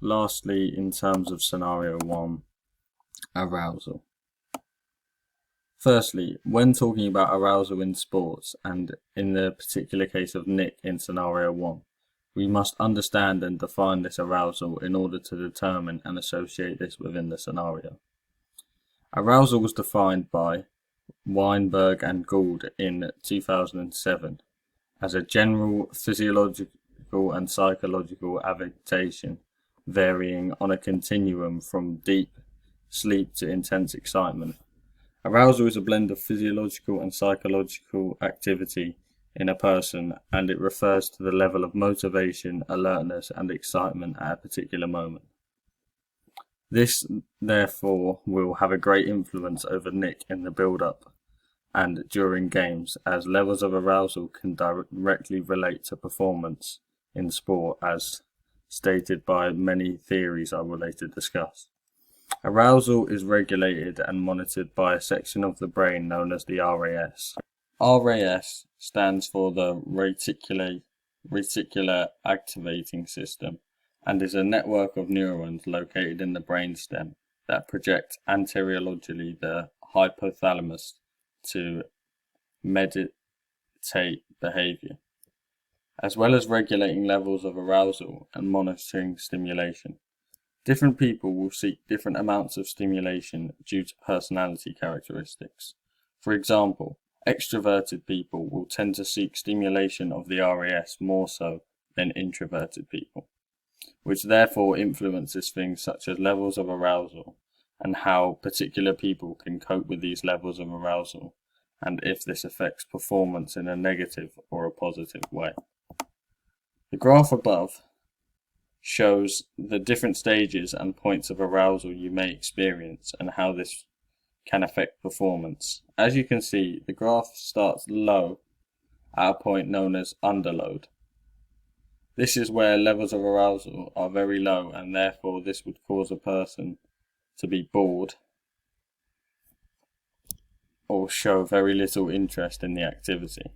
Lastly, in terms of scenario 1, arousal. Firstly, when talking about arousal in sports, and in the particular case of Nick in scenario 1, we must understand and define this arousal in order to determine and associate this within the scenario. Arousal was defined by Weinberg and Gould in 2007 as a general physiological and psychological agitation varying on a continuum from deep sleep to intense excitement. Arousal is a blend of physiological and psychological activity in a person, and it refers to the level of motivation, alertness, and excitement at a particular moment. This, therefore, will have a great influence over Nick in the build-up and during games, as levels of arousal can directly relate to performance in sport, as stated by many theories I will later discuss. Arousal is regulated and monitored by a section of the brain known as the RAS. RAS stands for the reticular activating system and is a network of neurons located in the brainstem that project anteriorly the hypothalamus to mediate behavior, as well as regulating levels of arousal and monitoring stimulation. Different people will seek different amounts of stimulation due to personality characteristics. For example, extroverted people will tend to seek stimulation of the RAS more so than introverted people, which therefore influences things such as levels of arousal and how particular people can cope with these levels of arousal, and if this affects performance in a negative or a positive way. The graph above shows the different stages and points of arousal you may experience and how this can affect performance. As you can see, the graph starts low at a point known as underload. This is where levels of arousal are very low, and therefore this would cause a person to be bored or show very little interest in the activity.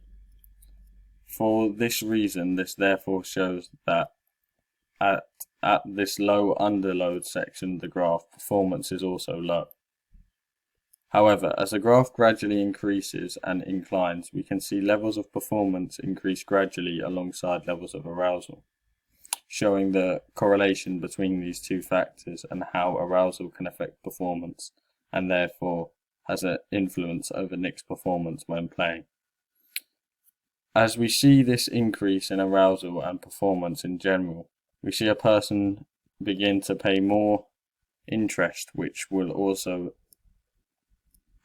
For this reason, this therefore shows that at this low underload section of the graph, performance is also low. However, as the graph gradually increases and inclines, we can see levels of performance increase gradually alongside levels of arousal, showing the correlation between these two factors and how arousal can affect performance, and therefore has an influence over Nick's performance when playing. As we see this increase in arousal and performance in general, we see a person begin to pay more interest, which will also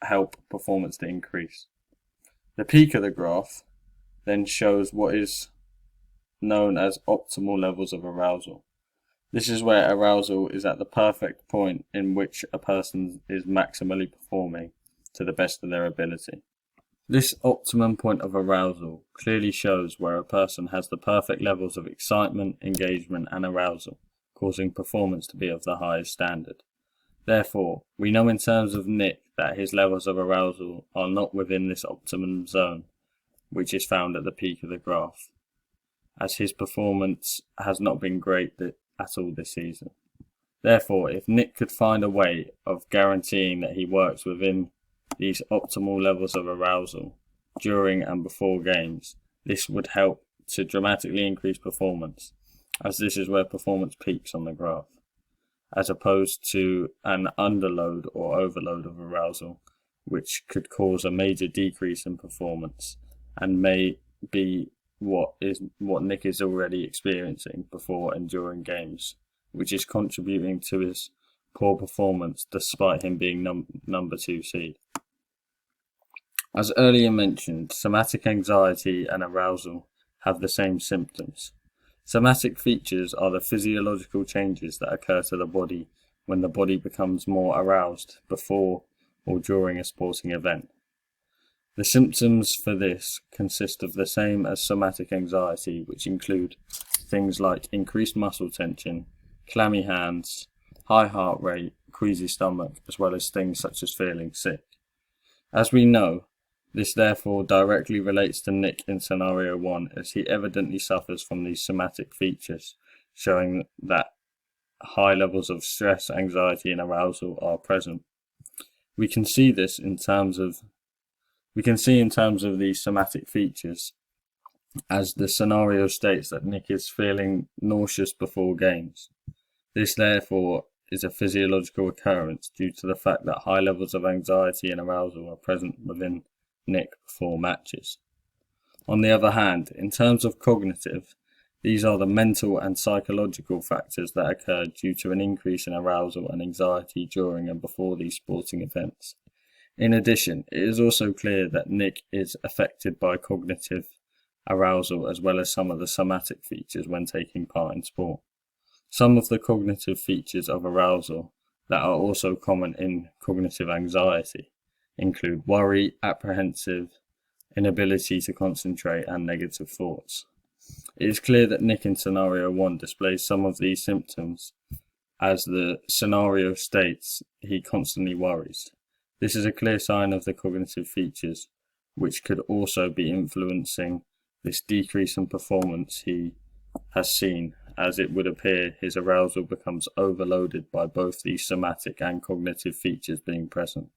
help performance to increase. The peak of the graph then shows what is known as optimal levels of arousal. This is where arousal is at the perfect point in which a person is maximally performing to the best of their ability. This optimum point of arousal clearly shows where a person has the perfect levels of excitement, engagement, and arousal, causing performance to be of the highest standard. Therefore, we know in terms of Nick that his levels of arousal are not within this optimum zone, which is found at the peak of the graph, as his performance has not been great at all this season. Therefore, if Nick could find a way of guaranteeing that he works within these optimal levels of arousal during and before games, this would help to dramatically increase performance, as this is where performance peaks on the graph, as opposed to an underload or overload of arousal, which could cause a major decrease in performance and may be what Nick is already experiencing before and during games, which is contributing to his poor performance despite him being number 2 seed. As earlier mentioned, somatic anxiety and arousal have the same symptoms. Somatic features are the physiological changes that occur to the body when the body becomes more aroused before or during a sporting event. The symptoms for this consist of the same as somatic anxiety, which include things like increased muscle tension, clammy hands, high heart rate, queasy stomach, as well as things such as feeling sick. As we know, this therefore directly relates to Nick in scenario 1, as he evidently suffers from these somatic features, showing that high levels of stress, anxiety, and arousal are present. We can see in terms of these somatic features, as the scenario states that Nick is feeling nauseous before games. This therefore is a physiological occurrence due to the fact that high levels of anxiety and arousal are present within Nick before matches. On the other hand, in terms of cognitive, these are the mental and psychological factors that occur due to an increase in arousal and anxiety during and before these sporting events. In addition, it is also clear that Nick is affected by cognitive arousal as well as some of the somatic features when taking part in sport. Some of the cognitive features of arousal that are also common in cognitive anxiety include worry, apprehensive, inability to concentrate, and negative thoughts. It is clear that Nick in scenario 1 displays some of these symptoms, as the scenario states he constantly worries. This is a clear sign of the cognitive features, which could also be influencing this decrease in performance he has seen, as it would appear his arousal becomes overloaded by both these somatic and cognitive features being present,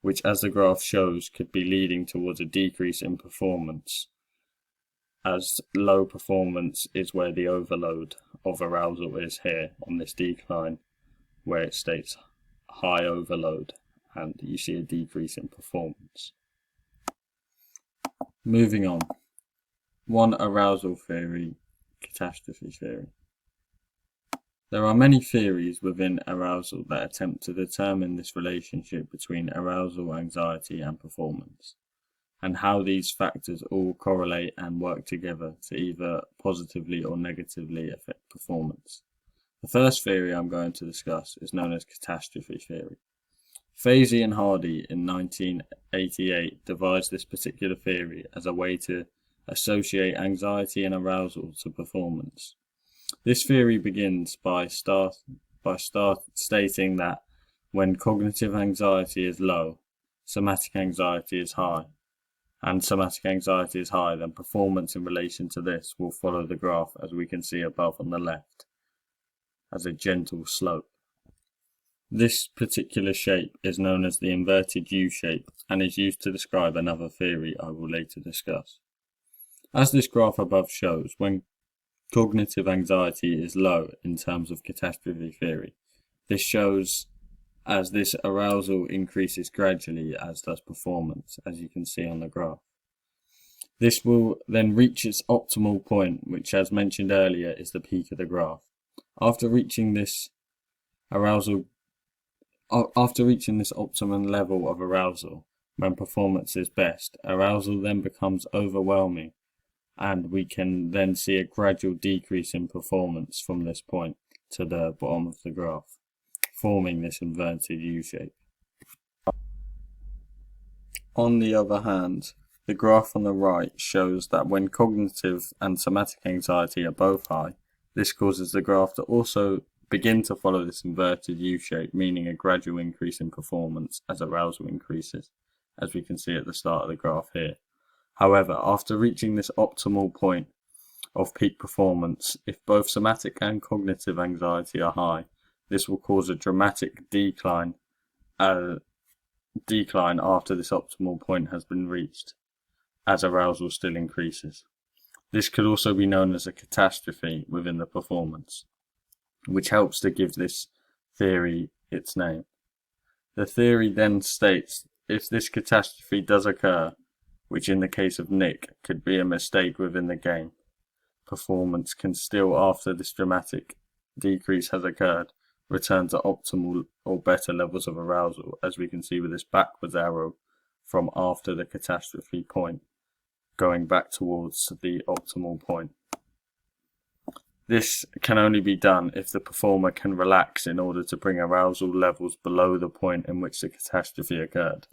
which, as the graph shows, could be leading towards a decrease in performance, as low performance is where the overload of arousal is here on this decline, where it states high overload, and you see a decrease in performance. Moving on. One, arousal theory, catastrophe theory. There are many theories within arousal that attempt to determine this relationship between arousal, anxiety, and performance, and how these factors all correlate and work together to either positively or negatively affect performance. The first theory I'm going to discuss is known as catastrophe theory. Fazey and Hardy in 1988 devised this particular theory as a way to associate anxiety and arousal to performance. This theory begins by stating that when cognitive anxiety is low, somatic anxiety is high, and somatic anxiety is high, then performance in relation to this will follow the graph as we can see above on the left, as a gentle slope. This particular shape is known as the inverted U shape and is used to describe another theory I will later discuss. As this graph above shows, when cognitive anxiety is low in terms of catastrophe theory, this shows as this arousal increases gradually, as does performance, as you can see on the graph. This will then reach its optimal point, which, as mentioned earlier, is the peak of the graph. After reaching this optimum level of arousal, when performance is best, arousal then becomes overwhelming, and we can then see a gradual decrease in performance from this point to the bottom of the graph, forming this inverted U shape. On the other hand, the graph on the right shows that when cognitive and somatic anxiety are both high, this causes the graph to also begin to follow this inverted U shape, meaning a gradual increase in performance as arousal increases, as we can see at the start of the graph here. However, after reaching this optimal point of peak performance, if both somatic and cognitive anxiety are high, this will cause a dramatic decline after this optimal point has been reached, as arousal still increases. This could also be known as a catastrophe within the performance, which helps to give this theory its name. The theory then states if this catastrophe does occur, which in the case of Nick could be a mistake within the game, performance can still, after this dramatic decrease has occurred, return to optimal or better levels of arousal, as we can see with this backwards arrow from after the catastrophe point, going back towards the optimal point. This can only be done if the performer can relax in order to bring arousal levels below the point in which the catastrophe occurred.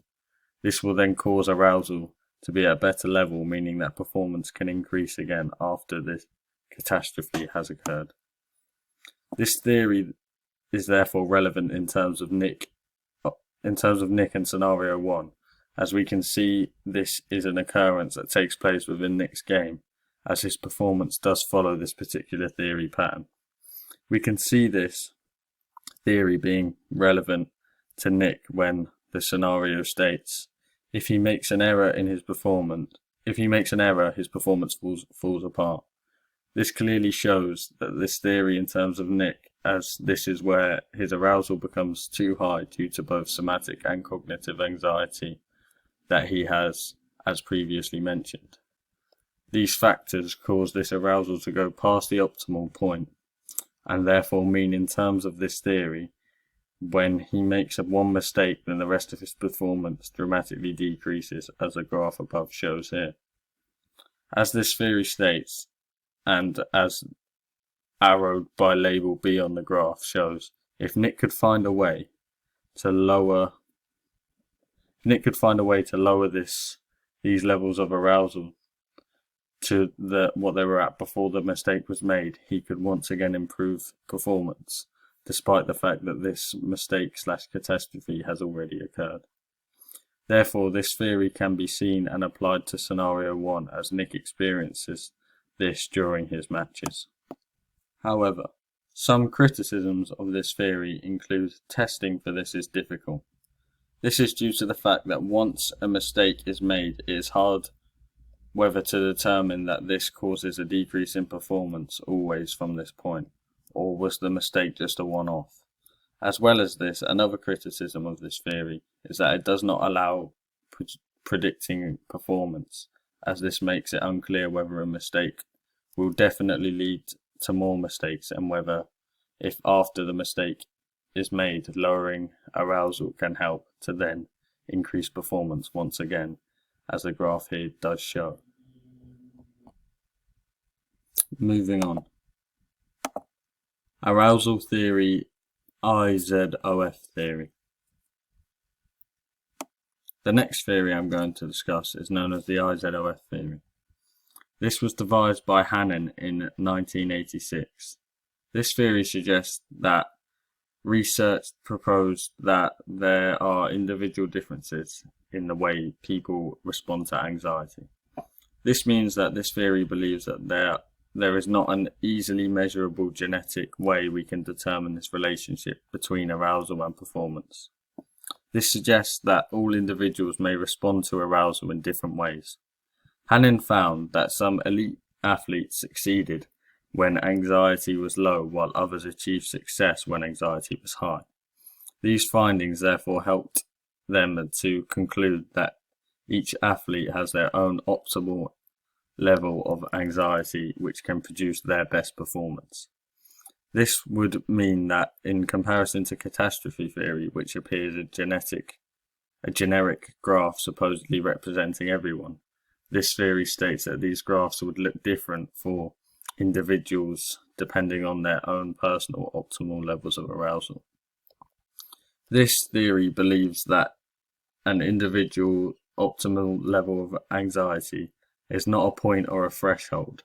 This will then cause arousal to be at a better level, meaning that performance can increase again after this catastrophe has occurred. This theory is therefore relevant in terms of Nick and scenario 1, as we can see this is an occurrence that takes place within Nick's game, as his performance does follow this particular theory pattern. We can see this theory being relevant to Nick when the scenario states, if he makes an error, his performance falls apart. This clearly shows that this theory in terms of Nick, as this is where his arousal becomes too high due to both somatic and cognitive anxiety that he has, as previously mentioned. These factors cause this arousal to go past the optimal point, and therefore mean in terms of this theory, when he makes one mistake, then the rest of his performance dramatically decreases, as the graph above shows here. As this theory states, and as arrowed by label B on the graph shows, if Nick could find a way to lower these levels of arousal to what they were at before the mistake was made, he could once again improve performance, despite the fact that this mistake/catastrophe has already occurred. Therefore, this theory can be seen and applied to scenario 1 as Nick experiences this during his matches. However, some criticisms of this theory include testing for this is difficult. This is due to the fact that once a mistake is made, it is hard whether to determine that this causes a decrease in performance always from this point, or was the mistake just a one-off. As well as this, another criticism of this theory is that it does not allow predicting performance, as this makes it unclear whether a mistake will definitely lead to more mistakes, and whether, if after the mistake is made, lowering arousal can help to then increase performance once again, as the graph here does show. Moving on. Arousal theory, IZOF theory. The next theory I'm going to discuss is known as the IZOF theory. This was devised by Hannon in 1986. This theory suggests that research proposed that there are individual differences in the way people respond to anxiety. This means that this theory believes that there is not an easily measurable genetic way we can determine this relationship between arousal and performance. This suggests that all individuals may respond to arousal in different ways. Hannon found that some elite athletes succeeded when anxiety was low, while others achieved success when anxiety was high. These findings therefore helped them to conclude that each athlete has their own optimal level of anxiety which can produce their best performance. This would mean that, in comparison to catastrophe theory, which appears a generic graph supposedly representing everyone, this theory states that these graphs would look different for individuals depending on their own personal optimal levels of arousal. This theory believes that an individual optimal level of anxiety is not a point or a threshold,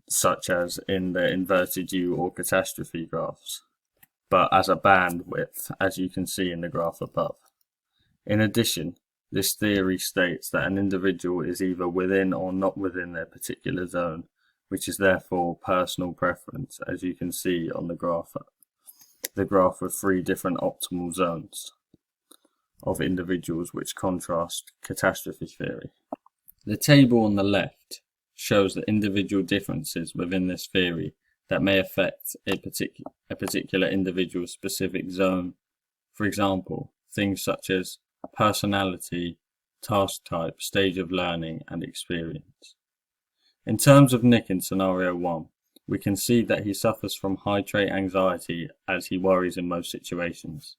such as in the inverted U or catastrophe graphs, but as a bandwidth, as you can see in the graph above. In addition, this theory states that an individual is either within or not within their particular zone, which is therefore personal preference, as you can see on the graph of 3 different optimal zones of individuals which contrast catastrophe theory. The table on the left shows the individual differences within this theory that may affect a particular individual's specific zone. For example, things such as personality, task type, stage of learning, and experience. In terms of Nick in scenario 1, we can see that he suffers from high trait anxiety as he worries in most situations.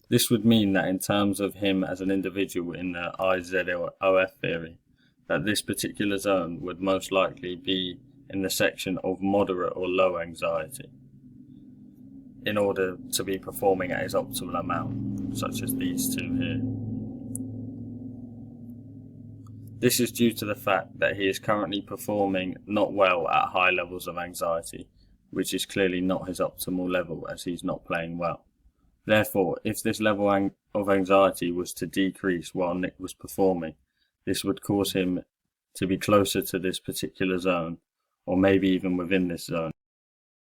This would mean that in terms of him as an individual in the IZOF theory, that this particular zone would most likely be in the section of moderate or low anxiety in order to be performing at his optimal amount, such as these two here. This is due to the fact that he is currently performing not well at high levels of anxiety, which is clearly not his optimal level as he's not playing well. Therefore, if this level of anxiety was to decrease while Nick was performing, this would cause him to be closer to this particular zone, or maybe even within this zone.